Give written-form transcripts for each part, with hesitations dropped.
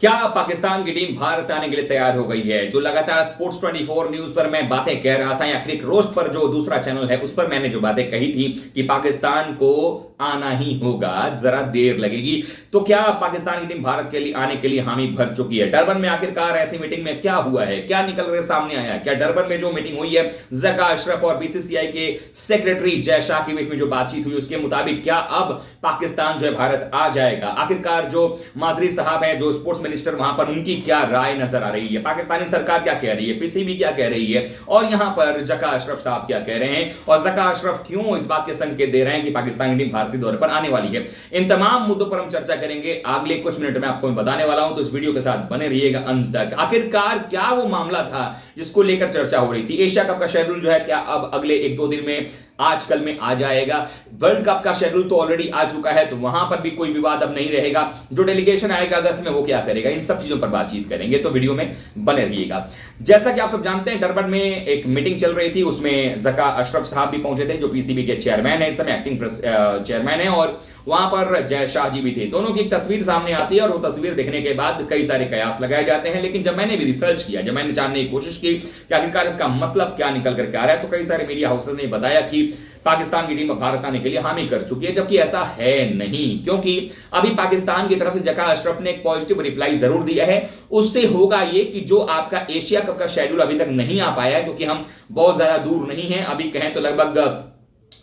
क्या पाकिस्तान की टीम भारत आने के लिए तैयार हो गई है? जो लगातार स्पोर्ट्स 24 न्यूज पर मैं बातें कह रहा था या क्रिक रोस्ट पर जो दूसरा चैनल है उस पर मैंने जो बातें कही थी कि पाकिस्तान को आना ही होगा, जरा देर लगेगी। तो क्या पाकिस्तान की टीम भारत के लिए आने के लिए हामी भर चुकी है? डरबन में आखिरकार ऐसी मीटिंग में क्या हुआ है, क्या निकल कर सामने आया? क्या डरबन में जो मीटिंग हुई है ज़का अशरफ और बीसीसीआई के सेक्रेटरी जय शाह के बीच में जो बातचीत हुई उसके मुताबिक क्या अब पाकिस्तान जो है भारत आ जाएगा? आखिरकार जो माजरी साहब है, जो स्पोर्ट्स मिनिस्टर वहां पर, उनकी क्या राय नजर आ रही है? पाकिस्तानी सरकार क्या कह रही है? पीसीबी क्या कह रही है? और यहां पर ज़का अशरफ साहब क्या कह रहे हैं? और ज़का अशरफ क्यों इस बात के संकेत दे रहे हैं कि पाकिस्तानी टीम भारतीय दौरे पर आने वाली है? इन तमाम मुद्दों पर हम चर्चा करेंगे अगले कुछ मिनट में, आपको मैं बताने वाला हूं, तो इस वीडियो के साथ बने रहिएगा अंत तक। आखिरकार क्या वो मामला था जिसको लेकर चर्चा हो रही थी? एशिया कप का शेड्यूल जो है क्या अब अगले एक दो दिन में, आजकल में आ जाएगा? वर्ल्ड कप का शेड्यूल तो ऑलरेडी आ चुका है, तो वहां पर भी कोई विवाद अब नहीं रहेगा। जो डेलीगेशन आएगा अगस्त में वो क्या करेगा? इन सब चीजों पर बातचीत करेंगे, तो वीडियो में बने रहिएगा। जैसा कि आप सब जानते हैं, डरबन में एक मीटिंग चल रही थी, उसमें ज़का अशरफ साहब भी पहुंचे थे, जो पीसीबी के चेयरमैन है, इस समय एक्टिंग चेयरमैन है, और वहां पर जय शाह जी भी थे। दोनों की एक तस्वीर सामने आती है और वो तस्वीर देखने के बाद कई सारे कयास लगाए जाते हैं। लेकिन जब मैंने भी रिसर्च किया, जब मैंने जानने की कोशिश की कि आखिरकार इसका मतलब क्या निकल करके आ रहा है, तो कई सारे मीडिया हाउसेस ने बताया कि पाकिस्तान की टीम भारत आने के लिए हामी कर चुकी है, जबकि ऐसा है नहीं। क्योंकि अभी पाकिस्तान की तरफ से ज़का अशरफ ने एक पॉजिटिव रिप्लाई जरूर दिया है। उससे होगा ये कि जो आपका एशिया कप का शेड्यूल अभी तक नहीं आ पाया है, क्योंकि हम बहुत ज्यादा दूर नहीं है, अभी कहें तो लगभग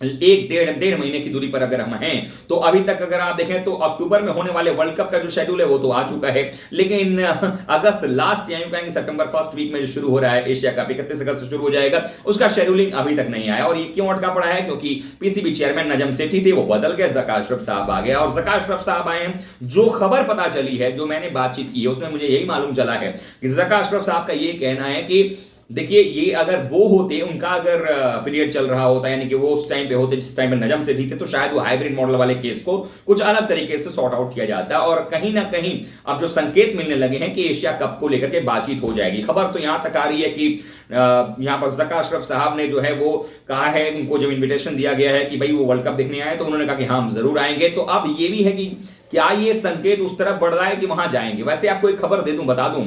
एक डेढ़ महीने की दूरी पर अगर हम हैं, तो अभी तक अगर आप देखें तो अक्टूबर में होने वाले वर्ल्ड कप का जो शेड्यूल है वो तो आ चुका है, लेकिन अगस्त लास्ट या यूं कहेंगे सितंबर फर्स्ट वीक में जो शुरू हो रहा है एशिया कप, 31 अगस्त से शुरू हो जाएगा, उसका शेड्यूलिंग अभी तक नहीं आया। और ये क्यों अटका पड़ा है? क्योंकि पीसीबी चेयरमैन नजम सेठी थे, वो बदल गए, ज़का अशरफ साहब आ गया। और ज़का अशरफ साहब आए हैं, जो खबर पता चली है, जो मैंने बातचीत की है, उसमें मुझे यही मालूम चला है कि ज़का अशरफ साहब का ये कहना है कि देखिए, ये अगर वो होते, उनका अगर पीरियड चल रहा होता, यानी कि वो उस टाइम पे होते जिस टाइम पे नजम से थे, तो शायद वो हाइब्रिड मॉडल वाले केस को कुछ अलग तरीके से सॉर्ट आउट किया जाता है। और कहीं ना कहीं अब जो संकेत मिलने लगे हैं कि एशिया कप को लेकर के बातचीत हो जाएगी। खबर तो यहां तक आ रही है कि यहां पर ज़का अशरफ साहब ने जो है वो कहा है, उनको जब इन्विटेशन दिया गया है कि भाई वो वर्ल्ड कप देखने आए, तो उन्होंने कहा कि हाँ हम जरूर आएंगे। तो अब ये भी है कि क्या ये संकेत उस तरफ बढ़ रहा है कि वहां जाएंगे? वैसे आपको एक खबर दे दूं, बता दूं,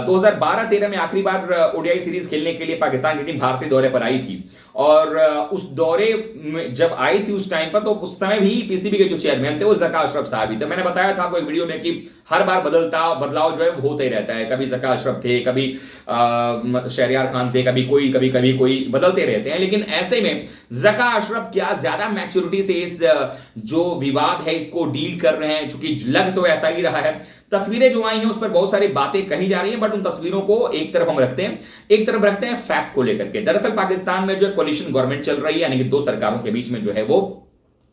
2012-13 में आखिरी बार ओडीआई सीरीज खेलने के लिए पाकिस्तान की टीम भारतीय दौरे पर आई थी। और उस दौरे में जब आई थी उस टाइम पर, तो उस समय भी पीसीबी के जो चेयरमैन थे वो ज़का अशरफ साहब ही थे। मैंने बताया था आपको एक वीडियो में कि हर बार बदलाव जो है वो होते ही रहता है। कभी ज़का अशरफ थे, कभी शहरियार खान थे, कभी कोई बदलते रहते हैं। लेकिन ऐसे में ज़का अशरफ क्या ज्यादा मैच्योरिटी से इस जो विवाद है इसको डील कर रहे हैं? चूंकि लग तो ऐसा ही रहा है, तस्वीरें जो आई हैं उस पर बहुत सारी बातें कही जा रही हैं, बट उन तस्वीरों को एक तरफ हम रखते हैं, एक तरफ रखते हैं फैक्ट को लेकर के। दरअसल पाकिस्तान में जो कोलिशन गवर्नमेंट चल रही है, यानी कि दो सरकारों के बीच में जो है वो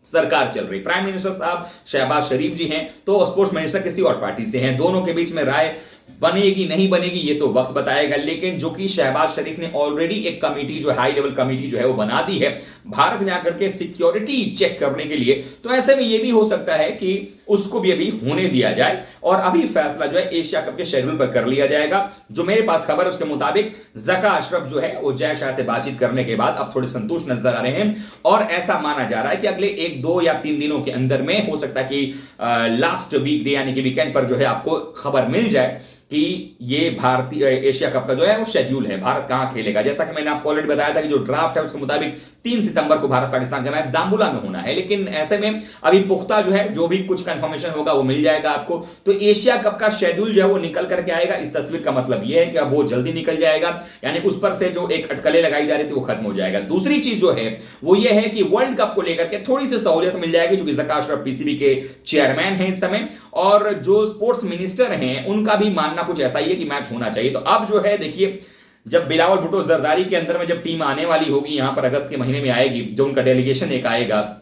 सरकार चल रही। प्राइम मिनिस्टर साहब शहबाज शरीफ जी हैं, तो स्पोर्ट्स मिनिस्टर किसी और पार्टी से हैं। दोनों के बीच में राय बनेगी नहीं बनेगी ये तो वक्त बताएगा। लेकिन जो कि शहबाज शरीफ ने ऑलरेडी एक कमेटी, जो हाई लेवल कमेटी जो है वो बना दी है भारत में आकर के सिक्योरिटी चेक करने के लिए, तो ऐसे में ये भी हो सकता है कि उसको भी अभी होने दिया जाए और अभी फैसला जो है एशिया कप के शेड्यूल पर कर लिया जाएगा। जो मेरे पास खबर है उसके मुताबिक ज़का अशरफ जो है वो जय शाह से बातचीत करने के बाद अब थोड़े संतुष्ट नजर आ रहे हैं, और ऐसा माना जा रहा है कि अगले एक दो या तीन दिनों के अंदर में हो सकता है कि लास्ट वीक डे यानी कि वीकेंड पर जो है आपको खबर मिल जाए कि ये भारतीय एशिया कप का जो है वो शेड्यूल है, भारत कहां खेलेगा। जैसा कि मैंने आपको ऑलरेडी बताया था कि जो ड्राफ्ट है उसके मुताबिक 3 सितंबर को भारत पाकिस्तान का मैच दाम्बुला में होना है। लेकिन ऐसे में अभी पुख्ता जो है जो भी कुछ कंफर्मेशन होगा वो मिल जाएगा आपको। तो एशिया कप का शेड्यूल जो है वो निकल करके आएगा। इस तस्वीर का मतलब ये है कि अब वो जल्दी निकल जाएगा, यानी उस पर से जो एक अटकलें लगाई जा रही थी वो खत्म हो जाएगा। दूसरी चीज जो है वो ये है कि वर्ल्ड कप को लेकर के थोड़ी सी सहूलियत मिल जाएगी, क्योंकि ज़का अशरफ पीसीबी के चेयरमैन हैं इस समय, और जो स्पोर्ट्स मिनिस्टर हैं उनका भी मानना कुछ ऐसा ही है कि मैच होना चाहिए। तो अब जो है देखिए, जब बिलावल भुट्टो जरदारी के अंदर में जब टीम आने वाली होगी, यहां पर अगस्त के महीने में आएगी, जो उनका डेलीगेशन एक आएगा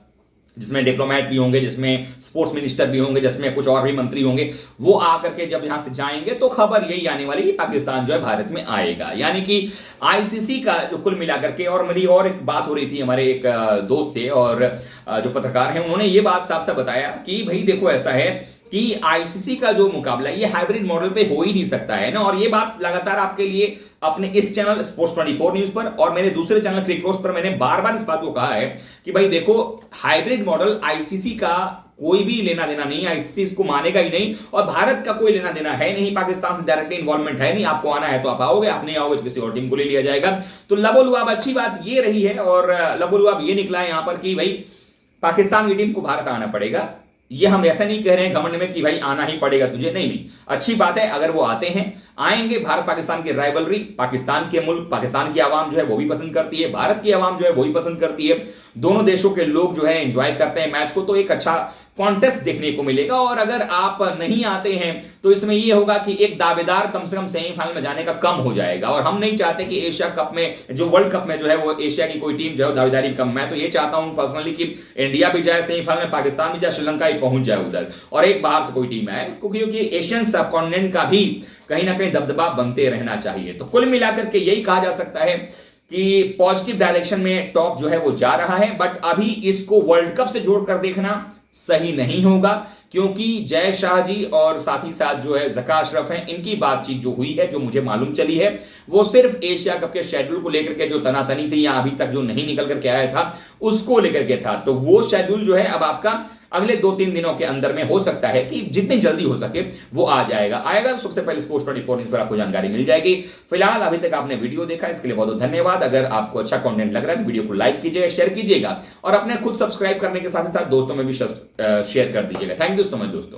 जिसमें डिप्लोमेट भी होंगे, जिसमें स्पोर्ट्स मिनिस्टर भी होंगे, जिसमें कुछ और भी मंत्री होंगे, वो आकर के जब यहां से जाएंगे तो खबर यही आने वाली कि पाकिस्तान जो है भारत में आएगा। यानी कि आईसीसी का जो कुल मिलाकर के, और मेरी और एक बात हो रही थी, हमारे एक दोस्त थे और जो पत्रकार हैं उन्होंने ये बात साफ साफ बताया कि भाई देखो ऐसा है कि आईसीसी का जो मुकाबला ये हाइब्रिड मॉडल पे हो ही नहीं सकता है ना। और ये बात लगातार आपके लिए अपने इस चैनल स्पोर्ट्स 24 न्यूज पर और मेरे दूसरे चैनल क्रिक रोस्ट पर मैंने बार बार इस बात को कहा है कि भाई देखो, हाइब्रिड मॉडल आईसीसी का कोई भी लेना देना नहीं है, इस चीज को मानेगा ही नहीं। और भारत का कोई लेना देना है नहीं, पाकिस्तान से डायरेक्टली इन्वॉल्वमेंट है नहीं। आपको आना है तो आप आओगे, आप नहीं आओगे तो किसी और टीम को ले लिया जाएगा। तो लबोलुआब अच्छी बात ये रही है, और लबोलुआब ये निकला है यहां पर कि भाई पाकिस्तान की टीम को भारत आना पड़ेगा। ये हम ऐसा नहीं कह रहे हैं घमंड में कि भाई आना ही पड़ेगा तुझे, नहीं नहीं, अच्छी बात है अगर वो आते हैं, आएंगे। भारत पाकिस्तान की राइवलरी, पाकिस्तान के मुल्क, पाकिस्तान की आवाम जो है वो भी पसंद करती है, भारत की आवाम जो है वो भी पसंद करती है, दोनों देशों के लोग जो है एंजॉय करते हैं मैच को। तो एक अच्छा कॉन्टेस्ट देखने को मिलेगा। और अगर आप नहीं आते हैं तो इसमें यह होगा कि एक दावेदार कम से कम सेमीफाइनल में जाने का कम हो जाएगा। और हम नहीं चाहते कि एशिया कप में, जो वर्ल्ड कप में जो है वो एशिया की कोई टीम जो है दावेदारी कम। मैं तो ये चाहता हूं पर्सनली कि इंडिया भी जाए सेमीफाइनल में, पाकिस्तान भी जाए, श्रीलंका ही पहुंच जाए उधर, और एक बाहर से कोई टीम आए, क्योंकि एशियन सबकॉन्टिनेंट का भी कहीं ना कहीं दबदबा बनते रहना चाहिए। तो कुल मिलाकर के यही कहा जा सकता है कि पॉजिटिव डायरेक्शन में टॉप जो है वो जा रहा है। बट अभी इसको वर्ल्ड कप से जोड़कर देखना सही नहीं होगा, क्योंकि जय शाह जी और साथ ही साथ जो है ज़का अशरफ हैं, इनकी बातचीत जो हुई है, जो मुझे मालूम चली है, वो सिर्फ एशिया कप के शेड्यूल को लेकर के जो तनातनी थी या अभी तक जो नहीं निकल करके आया था उसको लेकर के था। तो वो शेड्यूल जो है अब आपका अगले 2-3 दिनों के अंदर में हो सकता है कि जितनी जल्दी हो सके वो आएगा तो सबसे पहले स्पोर्ट्स 24 न्यूज़ पर आपको जानकारी मिल जाएगी। फिलहाल अभी तक आपने वीडियो देखा, इसके लिए बहुत बहुत धन्यवाद। अगर आपको अच्छा कंटेंट लग रहा है तो वीडियो को लाइक कीजिएगा, शेयर कीजिएगा, और अपने खुद सब्सक्राइब करने के साथ ही साथ दोस्तों में भी शेयर कर दीजिएगा। थैंक यू सो मच दोस्तों।